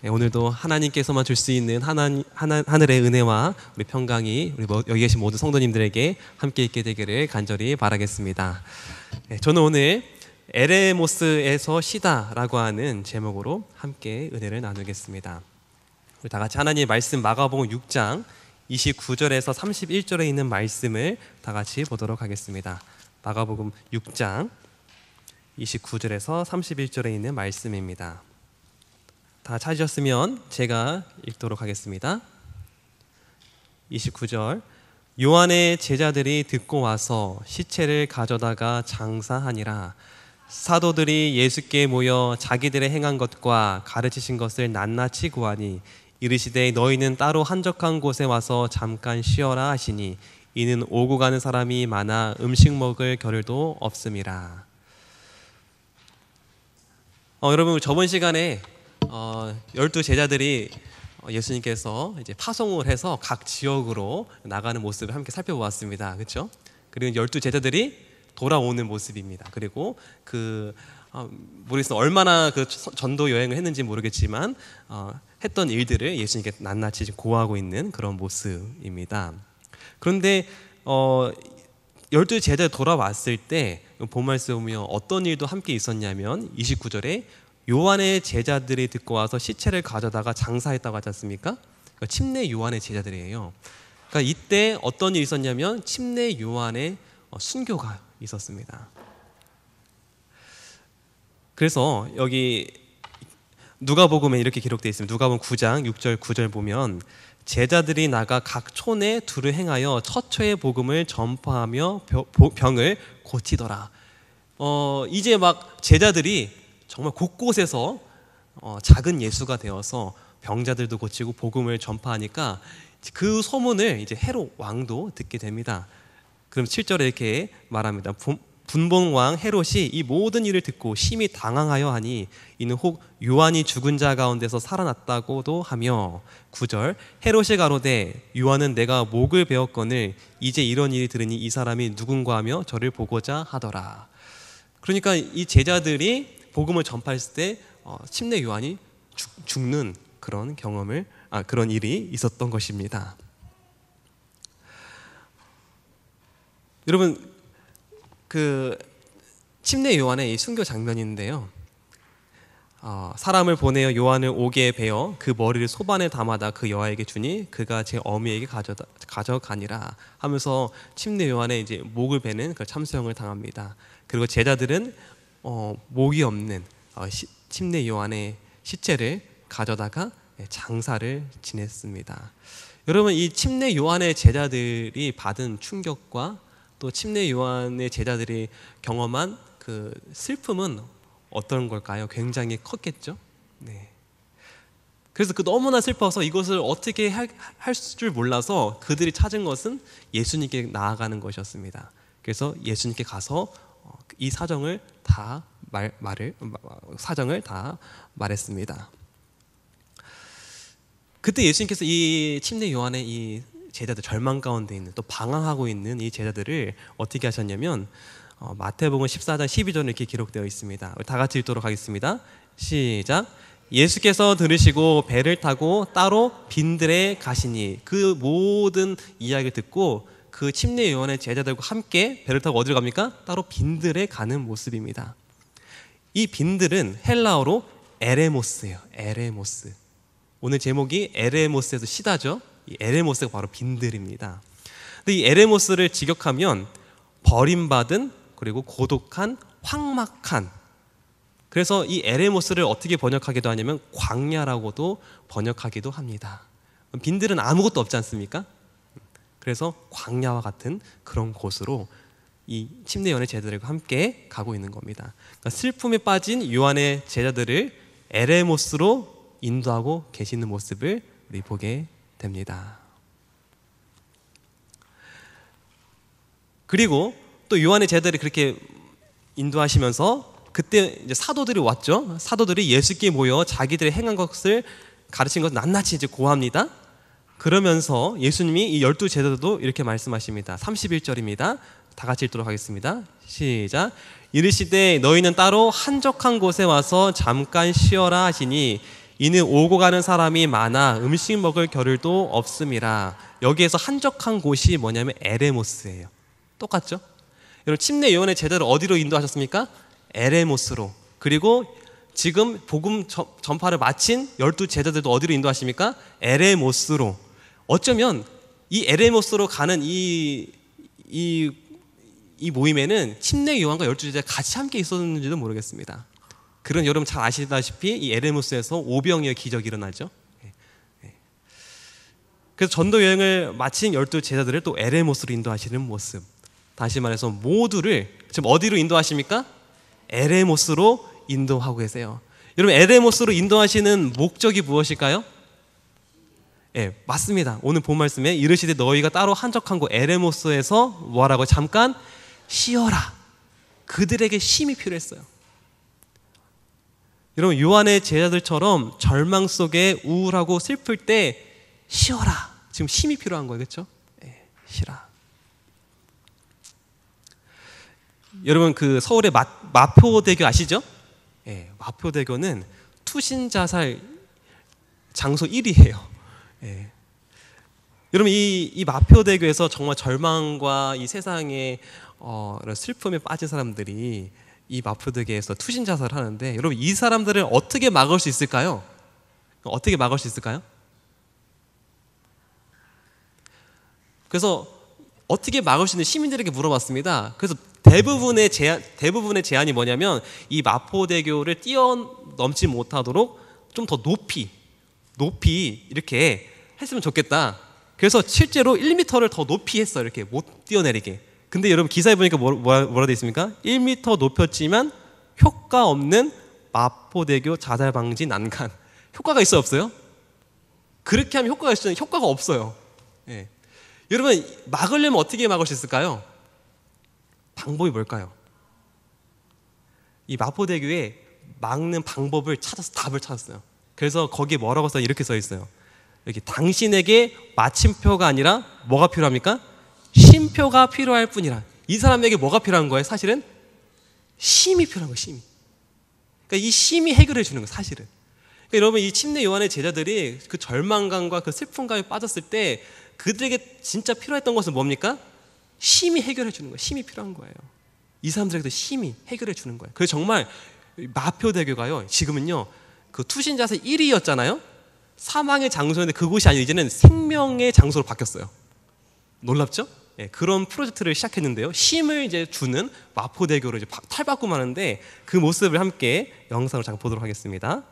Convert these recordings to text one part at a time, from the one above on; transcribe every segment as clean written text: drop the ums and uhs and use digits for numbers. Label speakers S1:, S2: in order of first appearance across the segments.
S1: 오늘도 하나님께서만 줄 수 있는 하늘의 은혜와 우리 평강이 우리 여기 계신 모든 성도님들에게 함께 있게 되기를 간절히 바라겠습니다. 저는 오늘 에레모스에서 쉬다라고 하는 제목으로 함께 은혜를 나누겠습니다. 우리 다 같이 하나님의 말씀 마가복음 6장 29절에서 31절에 있는 말씀을 다 같이 보도록 하겠습니다. 마가복음 6장 29절에서 31절에 있는 말씀입니다. 다 찾으셨으면 제가 읽도록 하겠습니다. 29절. 요한의 제자들이 듣고 와서 시체를 가져다가 장사하니라. 사도들이 예수께 모여 자기들의 행한 것과 가르치신 것을 낱낱이 구하니 이르시되 너희는 따로 한적한 곳에 와서 잠깐 쉬어라 하시니 이는 오고 가는 사람이 많아 음식 먹을 겨를도 없음이라. 여러분, 저번 시간에 12 제자들이 예수님께서 이제 파송을 해서 각 지역으로 나가는 모습을 함께 살펴보았습니다. 그렇죠? 그리고 12 제자들이 돌아오는 모습입니다. 그리고 모르겠어요. 얼마나 전도 여행을 했는지 모르겠지만 했던 일들을 예수님께 낱낱이 고하고 있는 그런 모습입니다. 그런데 12 제자들이 돌아왔을 때 본 말씀에 보면 어떤 일도 함께 있었냐면 29절에 요한의 제자들이 듣고 와서 시체를 가져다가 장사했다고 하지 않습니까? 그러니까 침례 요한의 제자들이에요. 그러니까 이때 어떤 일이 있었냐면 침례 요한의 순교가 있었습니다. 그래서 여기 누가복음에 이렇게 기록되어 있습니다. 누가복음 9장 6절 9절 보면 제자들이 나가 각 촌에 두루 행하여 처처의 복음을 전파하며 병을 고치더라. 이제 막 제자들이 정말 곳곳에서 작은 예수가 되어서 병자들도 고치고 복음을 전파하니까 그 소문을 이제 헤롯 왕도 듣게 됩니다. 그럼 7절에 이렇게 말합니다. 분봉왕 헤롯이 이 모든 일을 듣고 심히 당황하여 하니 이는 혹 요한이 죽은 자 가운데서 살아났다고도 하며 9절 헤롯이 가로되 요한은 내가 목을 베었거늘 이제 이런 일이 들으니 이 사람이 누군가 하며 저를 보고자 하더라. 그러니까 이 제자들이 복음을 전파했을 때 침례 요한이 죽는 그런 그런 일이 있었던 것입니다. 여러분, 침례 요한의 이 순교 장면인데요. 사람을 보내어 요한을 옥에 베어 그 머리를 소반에 담아다 그 여아에게 주니 그가 제 어미에게 가져가니라 하면서 침례 요한의 이제 목을 베는 그 참수형을 당합니다. 그리고 제자들은 목이 없는 침례 요한의 시체를 가져다가 장사를 지냈습니다. 여러분, 이 침례 요한의 제자들이 받은 충격과 또 침례 요한의 제자들이 경험한 그 슬픔은 어떤 걸까요? 굉장히 컸겠죠. 네. 그래서 너무나 슬퍼서 이것을 어떻게 할 줄 몰라서 그들이 찾은 것은 예수님께 나아가는 것이었습니다. 그래서 예수님께 가서 이 사정을 다 말했습니다. 그때 예수님께서 이 침례 요한의 이 제자들, 절망 가운데 있는 또 방황하고 있는 이 제자들을 어떻게 하셨냐면 마태복음 14장 12절에 이렇게 기록되어 있습니다. 다 같이 읽도록 하겠습니다. 시작. 예수께서 들으시고 배를 타고 따로 빈들에 가시니 그 모든 이야기를 듣고 그 침례 요한의 제자들과 함께 배를 타고 어디로 갑니까? 따로 빈들에 가는 모습입니다. 이 빈들은 헬라어로 에레모스예요. 에레모스. 오늘 제목이 에레모스에서 시다죠. 이 에레모스가 바로 빈들입니다. 근데 이 에레모스를 직역하면 버림받은, 그리고 고독한, 황막한. 그래서 이 에레모스를 어떻게 번역하기도 하냐면 광야라고도 번역하기도 합니다. 빈들은 아무것도 없지 않습니까? 그래서 광야와 같은 그런 곳으로 이 침례 요한의 제자들과 함께 가고 있는 겁니다. 그러니까 슬픔에 빠진 요한의 제자들을 에레모스로 인도하고 계시는 모습을 우리 보게 됩니다. 그리고 또 요한의 제자들이 그렇게 인도하시면서 그때 이제 사도들이 왔죠. 사도들이 예수께 모여 자기들의 행한 것을 가르친 것을 낱낱이 이제 고합니다. 그러면서 예수님이 이 12 제자들도 이렇게 말씀하십니다. 31절입니다. 다 같이 읽도록 하겠습니다. 시작. 이르시되 너희는 따로 한적한 곳에 와서 잠깐 쉬어라 하시니 이는 오고 가는 사람이 많아 음식 먹을 겨를도 없음이라. 여기에서 한적한 곳이 뭐냐면 에레모스예요. 똑같죠? 여러분 침례 요한의 제자를 어디로 인도하셨습니까? 에레모스로. 그리고 지금 복음 전파를 마친 12제자들도 어디로 인도하십니까? 에레모스로. 어쩌면 이 에레모스로 가는 이 모임에는 침례 요한과 12제자가 같이 함께 있었는지도 모르겠습니다. 그런 여러분 잘 아시다시피 이 에레모스에서 오병이어 기적이 일어나죠. 그래서 전도 여행을 마친 12제자들을 또 에레모스로 인도하시는 모습. 다시 말해서 모두를 지금 어디로 인도하십니까? 에레모스로 인도하고 계세요. 여러분 에레모스로 인도하시는 목적이 무엇일까요? 맞습니다. 오늘 본 말씀에 이르시되 너희가 따로 한적한 곳 에레모스에서 뭐하라고? 잠깐 쉬어라. 그들에게 쉼이 필요했어요. 여러분 요한의 제자들처럼 절망 속에 우울하고 슬플 때 쉬어라. 지금 쉼이 필요한 거예요. 그렇죠? 쉬라. 여러분 그 서울의 마포대교 아시죠? 마포대교는 투신자살 장소 1위예요. 여러분 이 마포대교에서 정말 절망과 이 세상의 슬픔에 빠진 사람들이 이 마포대교에서 투신자살을 하는데, 여러분 이 사람들을 어떻게 막을 수 있을까요? 어떻게 막을 수 있을까요? 그래서 어떻게 막을 수 있는 시민들에게 물어봤습니다. 그래서 대부분의 제안이 뭐냐면 이 마포대교를 뛰어넘지 못하도록 좀 더 높이 이렇게 했으면 좋겠다. 그래서 실제로 1m를 더 높이 했어요. 이렇게 못 뛰어내리게. 근데 여러분 기사에 보니까 뭐라 되어 있습니까? 1m 높였지만 효과 없는 마포대교 자살 방지 난간. 효과가 있어요, 없어요? 그렇게 하면 효과가 있어요. 효과가 없어요. 여러분 막으려면 어떻게 막을 수 있을까요? 방법이 뭘까요? 이 마포대교에 막는 방법을 찾아서 답을 찾았어요. 그래서 거기에 뭐라고 써요? 이렇게 써 있어요. 여기 당신에게 마침표가 아니라 뭐가 필요합니까? 쉼표가 필요할 뿐이라. 이 사람에게 뭐가 필요한 거예요? 사실은 쉼이 필요한 거예요. 쉼이. 그러니까 이 쉼이 해결해 주는 거예요. 사실은. 그러니까 여러분 이 침례 요한의 제자들이 그 절망감과 그 슬픔감에 빠졌을 때 그들에게 진짜 필요했던 것은 뭡니까? 쉼이 해결해 주는 거예요. 쉼이 필요한 거예요. 이 사람들에게도 쉼이 해결해 주는 거예요. 그래서 정말 마포대교가요, 지금은요 그 투신자살 1위였잖아요. 사망의 장소인데 그곳이 아니라 이제는 생명의 장소로 바뀌었어요. 놀랍죠? 그런 프로젝트를 시작했는데요. 쉼을 이제 주는 마포대교로 이제 탈바꿈하는데 그 모습을 함께 영상으로 잠깐 보도록 하겠습니다.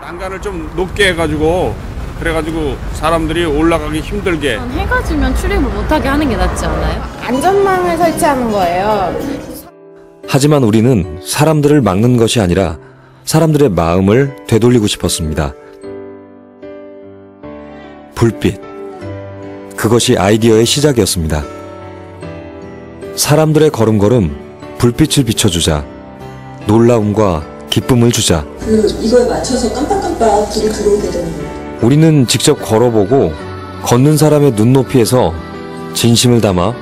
S2: 난간을 좀 높게 해가지고 그래가지고 사람들이 올라가기 힘들게.
S3: 해가 지면 출입을 못하게 하는 게 낫지 않아요?
S4: 안전망을 설치하는 거예요.
S5: 하지만 우리는 사람들을 막는 것이 아니라 사람들의 마음을 되돌리고 싶었습니다. 불빛. 그것이 아이디어의 시작이었습니다. 사람들의 걸음걸음 불빛을 비춰주자. 놀라움과 기쁨을 주자.
S6: 이거에 맞춰서 깜빡깜빡 불이 들어오게 되는 거예요.
S5: 우리는 직접 걸어보고 걷는 사람의 눈높이에서 진심을 담아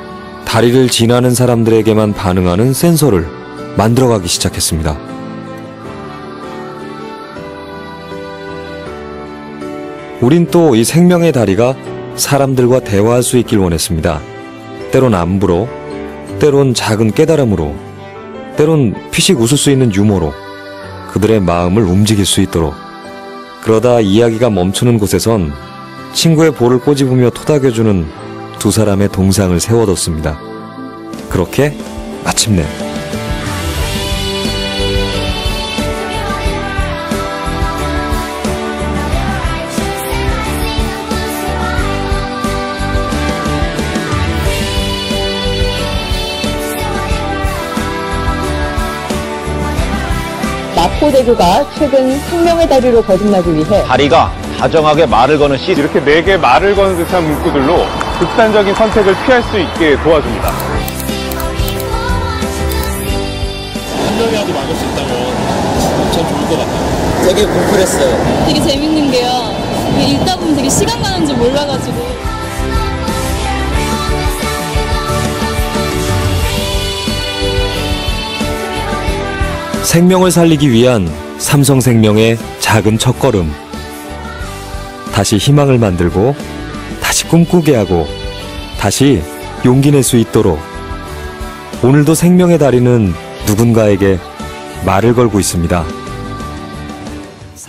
S5: 다리를 지나는 사람들에게만 반응하는 센서를 만들어가기 시작했습니다. 우린 또 이 생명의 다리가 사람들과 대화할 수 있길 원했습니다. 때론 안부로, 때론 작은 깨달음으로, 때론 피식 웃을 수 있는 유머로 그들의 마음을 움직일 수 있도록. 그러다 이야기가 멈추는 곳에선 친구의 볼을 꼬집으며 토닥여주는 두 사람의 동상을 세워뒀습니다. 그렇게 마침내
S4: 마포대교가 최근 생명의 다리로 거듭나기 위해
S7: 다리가 다정하게 말을 거는 시
S2: 이렇게 4개 말을 거는 듯한 문구들로 극단적인 선택을 피할 수 있게 도와줍니다.
S8: 생명이라도 막을 수 있다면 전 좋을 것 같아요.
S9: 되게 공부했어요.
S3: 되게 재밌는 게요. 이게 읽다 보면 되게 시간 가는 줄 몰라가지고.
S5: 생명을 살리기 위한 삼성생명의 작은 첫걸음. 다시 희망을 만들고, 다시 꿈꾸게 하고, 다시 용기 낼 수 있도록. 오늘도 생명의 다리는 누군가에게 말을 걸고 있습니다.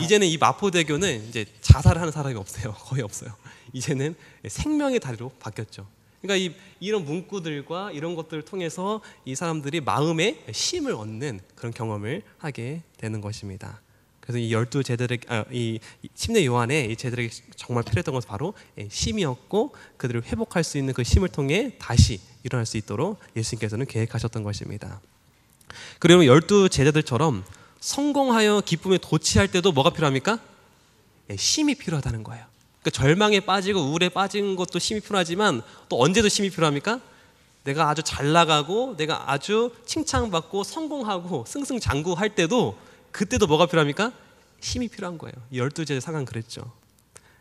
S1: 이제는 이 마포대교는 이제 자살을 하는 사람이 없어요. 거의 없어요. 이제는 생명의 다리로 바뀌었죠. 그러니까 이런 문구들과 이런 것들을 통해서 이 사람들이 마음에 쉼을 얻는 그런 경험을 하게 되는 것입니다. 그래서 이 12제자들의 이 침례 요한의 이 제자들에게 정말 필요했던 것은 바로 쉼이었고, 그들을 회복할 수 있는 그 쉼을 통해 다시 일어날 수 있도록 예수님께서는 계획하셨던 것입니다. 그리고 12제자들처럼 성공하여 기쁨에 도취할 때도 뭐가 필요합니까? 쉼이 필요하다는 거예요. 그러니까 절망에 빠지고 우울에 빠진 것도 쉼이 필요하지만 또 언제도 쉼이 필요합니까? 내가 아주 잘 나가고 내가 아주 칭찬받고 성공하고 승승장구할 때도, 그때도 뭐가 필요합니까? 쉼이 필요한 거예요. 12제자 상황 그랬죠.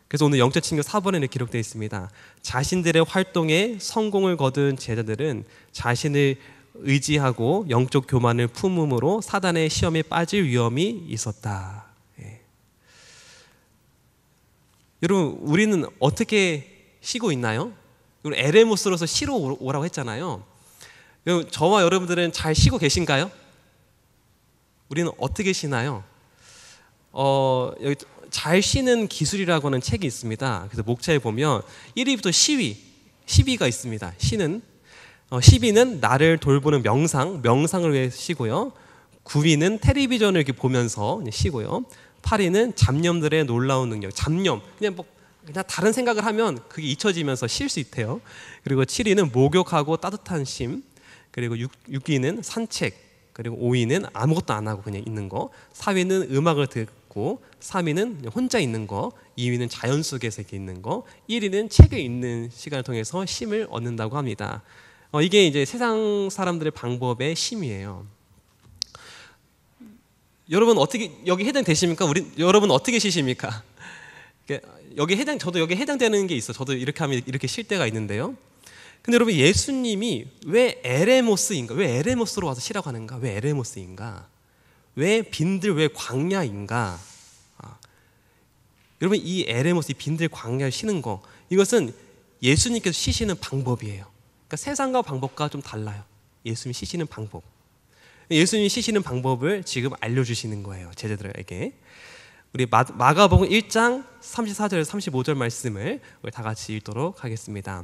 S1: 그래서 오늘 영적 친구 4번에는 기록되어 있습니다. 자신들의 활동에 성공을 거둔 제자들은 자신을 의지하고 영적 교만을 품음으로 사단의 시험에 빠질 위험이 있었다. 여러분, 우리는 어떻게 쉬고 있나요? 에레모스로서 쉬러 오라고 했잖아요. 여러분, 저와 여러분들은 잘 쉬고 계신가요? 우리는 어떻게 쉬나요? 여기 잘 쉬는 기술이라고 하는 책이 있습니다. 그래서 목차에 보면 1위부터 10위가 있습니다. 쉬는 10위는 나를 돌보는 명상을 위해 쉬고요. 9위는 텔레비전을 이렇게 보면서 쉬고요. 8위는 잡념들의 놀라운 능력, 잡념, 그냥 다른 생각을 하면 그게 잊혀지면서 쉴 수 있대요. 그리고 7위는 목욕하고 따뜻한 쉼, 그리고 6위는 산책, 그리고 5위는 아무것도 안 하고 그냥 있는 거, 4위는 음악을 듣고, 3위는 혼자 있는 거, 2위는 자연 속에서 이렇게 있는 거, 1위는 책을 읽는 시간을 통해서 쉼을 얻는다고 합니다. 이게 이제 세상 사람들의 방법의 쉼이에요. 여러분 어떻게 여기 해당되십니까? 여러분 어떻게 쉬십니까? 저도 여기 해당되는 게 있어. 저도 이렇게 하면 이렇게 쉴 때가 있는데요. 근데 여러분, 예수님이 왜 에레모스인가? 왜 에레모스로 와서 쉬라고 하는가? 왜 에레모스인가? 왜 빈들, 왜 광야인가? 여러분, 이 에레모스, 이 빈들 광야를 쉬는 거, 이것은 예수님께서 쉬시는 방법이에요. 그러니까 세상과 방법과 좀 달라요. 예수님이 쉬시는 방법. 예수님이 쉬시는 방법을 지금 알려주시는 거예요, 제자들에게. 우리 마가복음 1장 34절에서 35절 말씀을 우리 다 같이 읽도록 하겠습니다.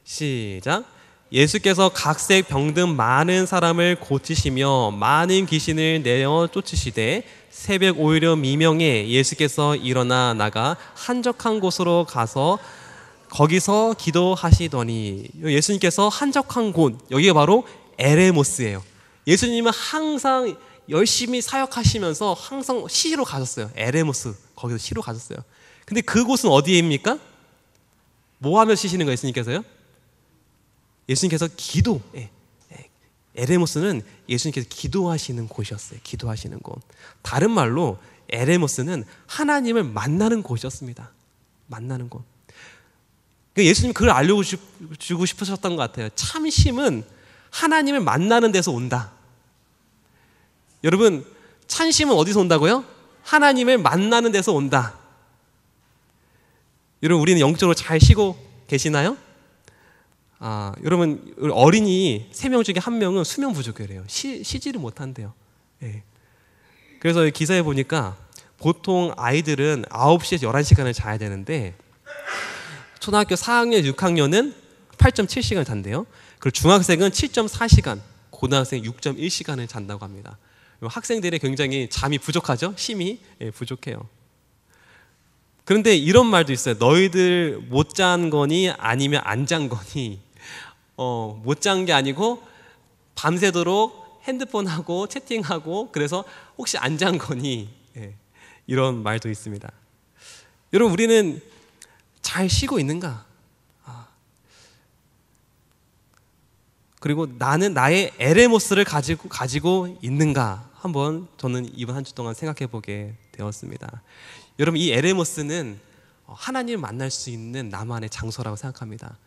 S1: 시작. 예수께서 각색 병든 많은 사람을 고치시며 많은 귀신을 내어 쫓으시되 새벽 오히려 미명에 예수께서 일어나 나가 한적한 곳으로 가서 거기서 기도하시더니, 예수님께서 한적한 곳, 여기가 바로 에레모스예요. 예수님은 항상 열심히 사역하시면서 항상 쉬러 가셨어요. 에레모스, 거기서 쉬러 가셨어요. 근데 그곳은 어디입니까? 뭐 하며 쉬시는 거예요, 예수님께서요? 예수님께서 기도, 에레모스는 예수님께서 기도하시는 곳이었어요. 기도하시는 곳. 다른 말로 에레모스는 하나님을 만나는 곳이었습니다. 만나는 곳. 예수님이 그걸 알려주고 싶으셨던 것 같아요. 참심은 하나님을 만나는 데서 온다. 여러분, 참심은 어디서 온다고요? 하나님을 만나는 데서 온다. 여러분, 우리는 영적으로 잘 쉬고 계시나요? 여러분, 어린이 3명 중에 1명은 수면 부족이래요. 쉬지를 못한대요. 그래서 기사에 보니까 보통 아이들은 9시에서 11시간을 자야 되는데 초등학교 4학년, 6학년은 8.7시간을 잔대요. 그리고 중학생은 7.4시간, 고등학생 6.1시간을 잔다고 합니다. 학생들이 굉장히 잠이 부족하죠? 쉼이 부족해요. 그런데 이런 말도 있어요. 너희들 못 잔 거니 아니면 안 잔 거니. 못 잔 게 아니고 밤새도록 핸드폰하고 채팅하고 그래서 혹시 안 잔 거니. 이런 말도 있습니다. 여러분, 우리는 잘 쉬고 있는가? 그리고 나는 나의 에레모스를 가지고 있는가 한번 저는 이번 한 주 동안 생각해 보게 되었습니다. 여러분, 이 에레모스는 하나님을 만날 수 있는 나만의 장소라고 생각합니다.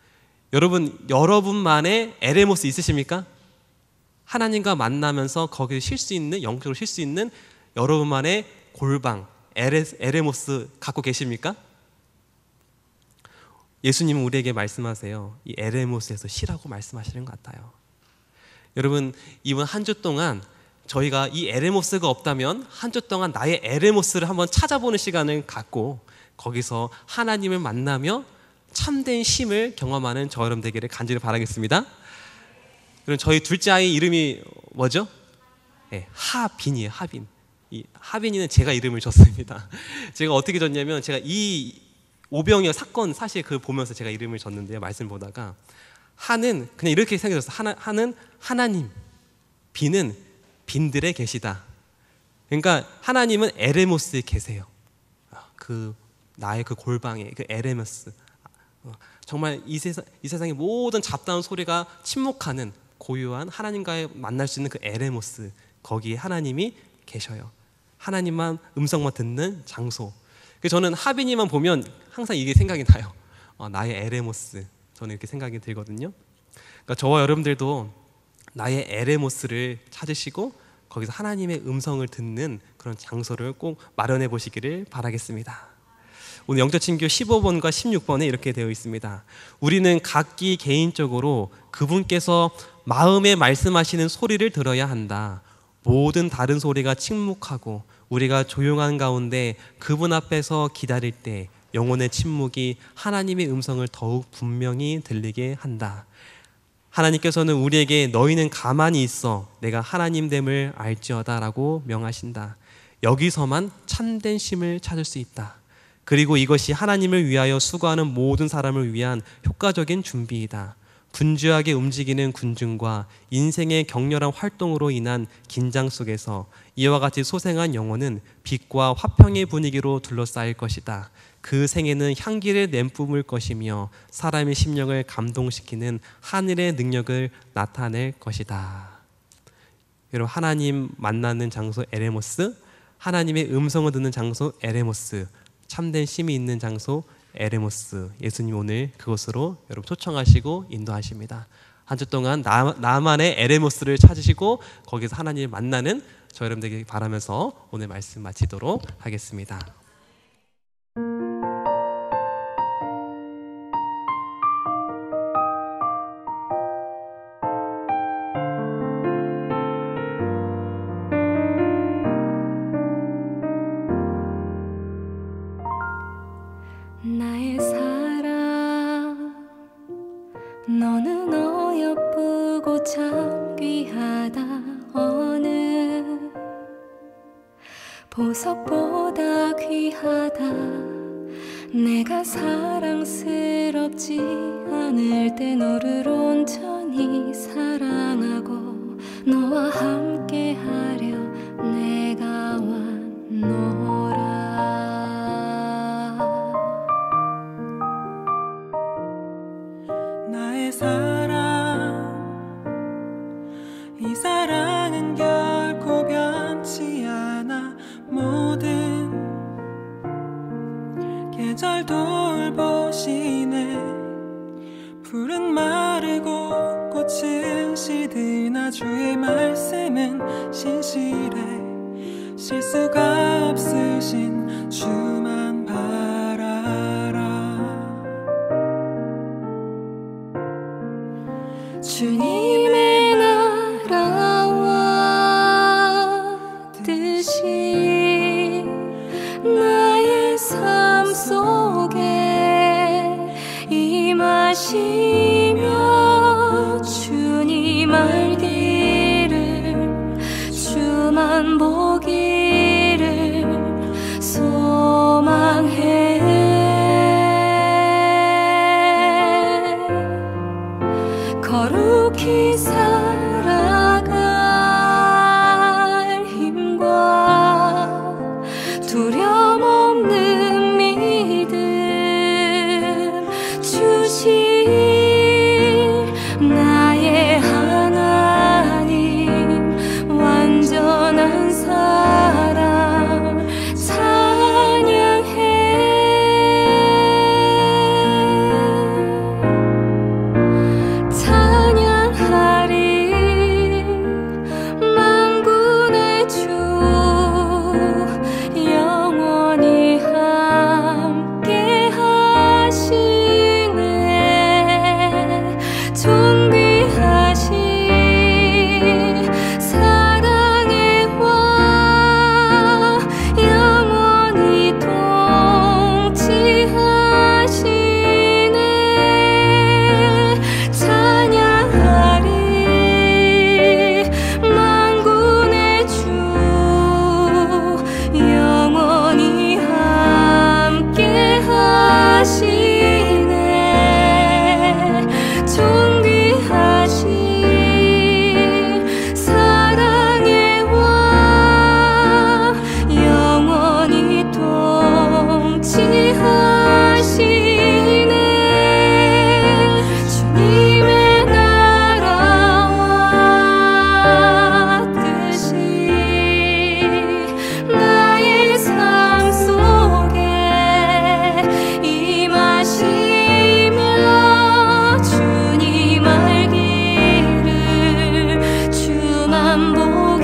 S1: 여러분만의 에레모스 있으십니까? 하나님과 만나면서 거기에 쉴 수 있는, 영적으로 쉴 수 있는 여러분만의 골방, 에레모스 갖고 계십니까? 예수님은 우리에게 말씀하세요. 이 에레모스에서 쉬라고 말씀하시는 것 같아요. 여러분, 이번 한 주 동안 저희가 이 에레모스가 없다면 한 주 동안 나의 에레모스를 한번 찾아보는 시간을 갖고 거기서 하나님을 만나며 참된 쉼을 경험하는 저 여러분 되기를 간절히 바라겠습니다. 그럼 저희 둘째 아이 이름이 뭐죠? 네, 하빈이에요. 하빈. 이 하빈이는 제가 이름을 줬습니다. 제가 어떻게 줬냐면, 제가 이 오병이어 사건 사실 그걸 보면서 제가 이름을 줬는데요. 말씀 보다가 하는 그냥 이렇게 생각했어요. 하는 하나님, 빈은 빈들에 계시다. 그러니까 하나님은 에레모스에 계세요. 그 나의 그 골방에 그 에레모스, 정말 이 세상의 모든 잡다운 소리가 침묵하는 고요한 하나님과의 만날 수 있는 그 에레모스, 거기에 하나님이 계셔요. 하나님만 음성만 듣는 장소. 저는 하빈이만 보면 항상 이게 생각이 나요. 나의 에레모스. 저는 이렇게 생각이 들거든요. 그러니까 저와 여러분들도 나의 에레모스를 찾으시고 거기서 하나님의 음성을 듣는 그런 장소를 꼭 마련해 보시기를 바라겠습니다. 오늘 영적 친교 15번과 16번에 이렇게 되어 있습니다. 우리는 각기 개인적으로 그분께서 마음에 말씀하시는 소리를 들어야 한다. 모든 다른 소리가 침묵하고 우리가 조용한 가운데 그분 앞에서 기다릴 때 영혼의 침묵이 하나님의 음성을 더욱 분명히 들리게 한다. 하나님께서는 우리에게 너희는 가만히 있어 내가 하나님됨을 알지어다 라고 명하신다. 여기서만 참된 쉼을 찾을 수 있다. 그리고 이것이 하나님을 위하여 수고하는 모든 사람을 위한 효과적인 준비이다. 분주하게 움직이는 군중과 인생의 격렬한 활동으로 인한 긴장 속에서 이와 같이 소생한 영혼은 빛과 화평의 분위기로 둘러싸일 것이다. 그 생에는 향기를 내뿜을 것이며 사람의 심령을 감동시키는 하늘의 능력을 나타낼 것이다. 여러분, 하나님 만나는 장소 에레모스, 하나님의 음성을 듣는 장소 에레모스, 참된 쉼이 있는 장소 에레모스. 예수님 오늘 그곳으로 여러분 초청하시고 인도하십니다. 한 주 동안 나만의 에레모스를 찾으시고 거기서 하나님을 만나는 저 여러분 되길 바라면서 오늘 말씀 마치도록 하겠습니다.
S9: 나의 사랑, 너는 어여쁘고 참 귀하다. 어느 보석보다 귀하다. 내가 사랑스럽지 않을 때 너를 온전히 사랑하고 너와 함께하려 내가 왔노라.
S10: 나의 사랑, 이 사랑은 결코 변치 않아. 모든 계절 돌보시네. 풀은 마르고 꽃은 시드나 주의 말씀은 신실해. 실수가 없으신 주만 바라라.
S9: 주님의 나라와 뜻이 나의 삶 속에 임하시며 주님 알기를 난